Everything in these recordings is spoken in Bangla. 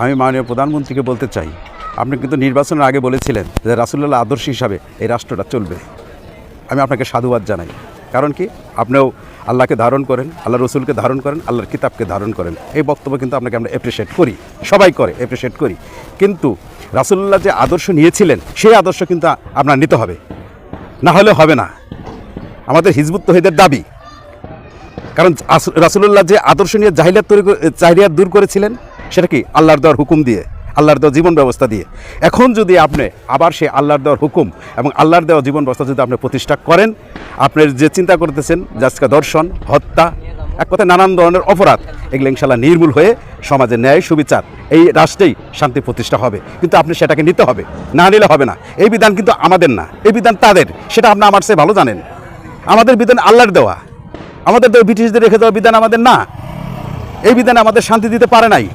আমি মাননীয় প্রধানমন্ত্রীকে বলতে চাই, আপনি কিন্তু নির্বাচনের আগে বলেছিলেন যে রাসূলুল্লাহ আদর্শ হিসাবে এই রাষ্ট্রটা চলবে। আমি আপনাকে সাধুবাদ জানাই। কারণ কি, আপনিও আল্লাহকে ধারণ করেন, আল্লাহ রসুলকে ধারণ করেন, আল্লাহর কিতাবকে ধারণ করেন। এই বক্তব্য কিন্তু আপনাকে আমরা অ্যাপ্রিসিয়েট করি, সবাই করে, অ্যাপ্রিসিয়েট করি। কিন্তু রাসূলুল্লাহ যে আদর্শ নিয়েছিলেন সেই আদর্শ কিন্তু আপনার নিতে হবে, না হলে হবে না। আমাদের হিজবুত তৌহিদের দাবি, কারণ রাসূলুল্লাহ যে আদর্শ নিয়ে জাহিলিয়াত দূর করেছিলেন সেটা কি আল্লাহর দেওয়ার হুকুম দিয়ে, আল্লাহর দেওয়া জীবন ব্যবস্থা দিয়ে। এখন যদি আপনি আবার সেই আল্লাহর দেওয়ার হুকুম এবং আল্লাহর দেওয়া জীবন ব্যবস্থা যদি আপনি প্রতিষ্ঠা করেন, আপনার যে চিন্তা করতেছেন আজকে দর্শন, হত্যা, এক কথায় নানান ধরনের অপরাধ, এগুলো ইনশাল্লাহ নির্মূল হয়ে সমাজে ন্যায় সুবিচার, এই রাষ্ট্রেই শান্তি প্রতিষ্ঠা হবে। কিন্তু আপনি সেটাকে নিতে হবে, না নিলে হবে না। এই বিধান কিন্তু আমাদের না, এই বিধান তাদের, সেটা আপনি আমার চেয়ে ভালো জানেন। আমাদের বিধান আল্লাহর দেওয়া, আমাদের দেওয়া ব্রিটিশদের রেখে দেওয়া বিধান আমাদের না। এই বিধান আমাদের শান্তি দিতে পারে নাই।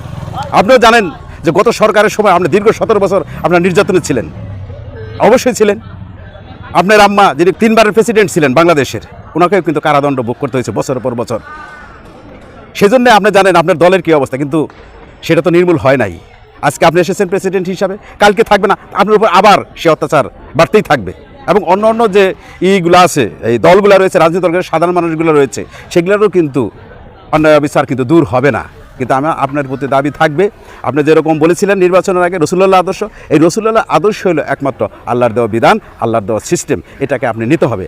আপনিও জানেন যে গত সরকারের সময় আপনি দীর্ঘ 17 বছর আপনার নির্যাতনে ছিলেন, অবশ্যই ছিলেন। আপনার আম্মা যিনি 3বারের প্রেসিডেন্ট ছিলেন বাংলাদেশের, ওনাকেও কিন্তু কারাদণ্ড ভোগ করতে হয়েছে বছরের পর বছর। সেজন্য আপনি জানেন আপনার দলের কী অবস্থা, কিন্তু সেটা তো নির্মূল হয় নাই। আজকে আপনি এসেছেন প্রেসিডেন্ট হিসাবে, কালকে থাকবে না, আপনার উপর আবার সে অত্যাচার বাড়তেই থাকবে। এবং অন্য অন্য যে ইগুলো আছে, এই দলগুলো রয়েছে, রাজনৈতিক দলের সাধারণ মানুষগুলো রয়েছে, সেগুলোরও কিন্তু অন্যায় বিচার কিন্তু দূর হবে না। কিন্তু আপনার প্রতি দাবি থাকবে, আপনি যেরকম বলেছিলেন নির্বাচনের আগে রাসূলুল্লাহ আদর্শ, এই রাসূলুল্লাহ আদর্শ হলো একমাত্র আল্লাহর দেওয়া বিধান, আল্লাহর দেওয়া সিস্টেম, এটাকে আপনি নিতে হবে।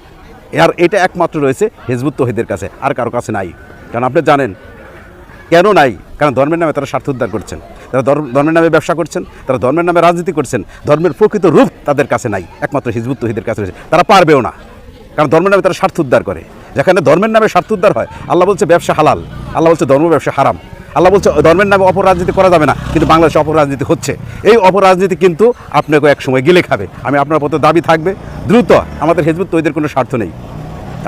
আর এটা একমাত্র রয়েছে হিজবুত তৌহিদের কাছে, আর কারো কাছে নাই। কারণ আপনি জানেন কেন নাই, কারণ ধর্মের নামে তারা স্বার্থ উদ্ধার করছেন, তারা ধর্মের নামে ব্যবসা করছেন, তারা ধর্মের নামে রাজনীতি করছেন। ধর্মের প্রকৃত রূপ তাদের কাছে নাই, একমাত্র হিজবুত তৌহিদের কাছে রয়েছে। তারা পারবেও না, কারণ ধর্মের নামে তারা স্বার্থ উদ্ধার করে। যেখানে ধর্মের নামে স্বার্থ উদ্ধার হয়, আল্লাহ বলছে ব্যবসা হালাল, আল্লাহ বলছে ধর্ম ব্যবসা হারাম। আল্লাহ বলছে ধর্মের নামে অপরাজনীতি করা যাবে না, কিন্তু বাংলাদেশে অপরাজনীতি হচ্ছে। এই অপরাজনীতি কিন্তু আপনাকে এক সময় গিলে খাবে। আমি আপনার প্রতি দাবি থাকবে, দ্রুত আমাদের হিজবুত তৌহিদের কোনো স্বার্থ নেই।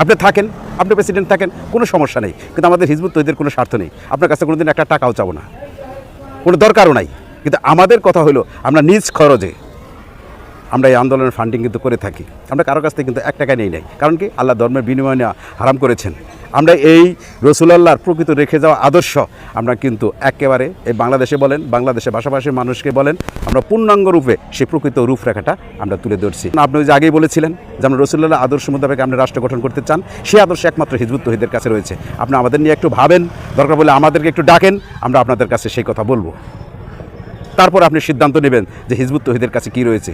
আপনি থাকেন, আপনি প্রেসিডেন্ট থাকেন, কোনো সমস্যা নেই, কিন্তু আমাদের হিজবুত তৌহিদের কোনো স্বার্থ নেই। আপনার কাছে কোনোদিন একটা টাকাও চাবো না, কোনো দরকারও নাই। কিন্তু আমাদের কথা হলো আমরা নিজ খরচে আমরা এই আন্দোলনের ফান্ডিং কিন্তু করে থাকি। আমরা কারো কাছ থেকে কিন্তু 1 টাকা নেই নাই। কারণ কি, আল্লাহ ধর্মের বিনিময় নেওয়া হারাম করেছেন। আমরা এই রাসূলুল্লাহর প্রকৃত রেখে যাওয়া আদর্শ আমরা কিন্তু একেবারে এই বাংলাদেশে বলেন, বাংলাদেশের ভাষাভাষীর মানুষকে বলেন, আমরা পূর্ণাঙ্গ রূপে সেই প্রকৃত রূপরেখাটা আমরা তুলে ধরছি। আপনি যে আগেই বলেছিলেন যে আমরা রাসূলুল্লাহ আদর্শ মোতাবেক আমরা রাষ্ট্র গঠন করতে চান, সেই আদর্শ একমাত্র হিজবুত তৌহিদের কাছে রয়েছে। আপনি আমাদের নিয়ে একটু ভাবেন, দরকার বলে আমাদেরকে একটু ডাকেন, আমরা আপনাদের কাছে সেই কথা বলবো। তারপর আপনি সিদ্ধান্ত নেবেন যে হিজবুত তৌহিদের কাছে কী রয়েছে।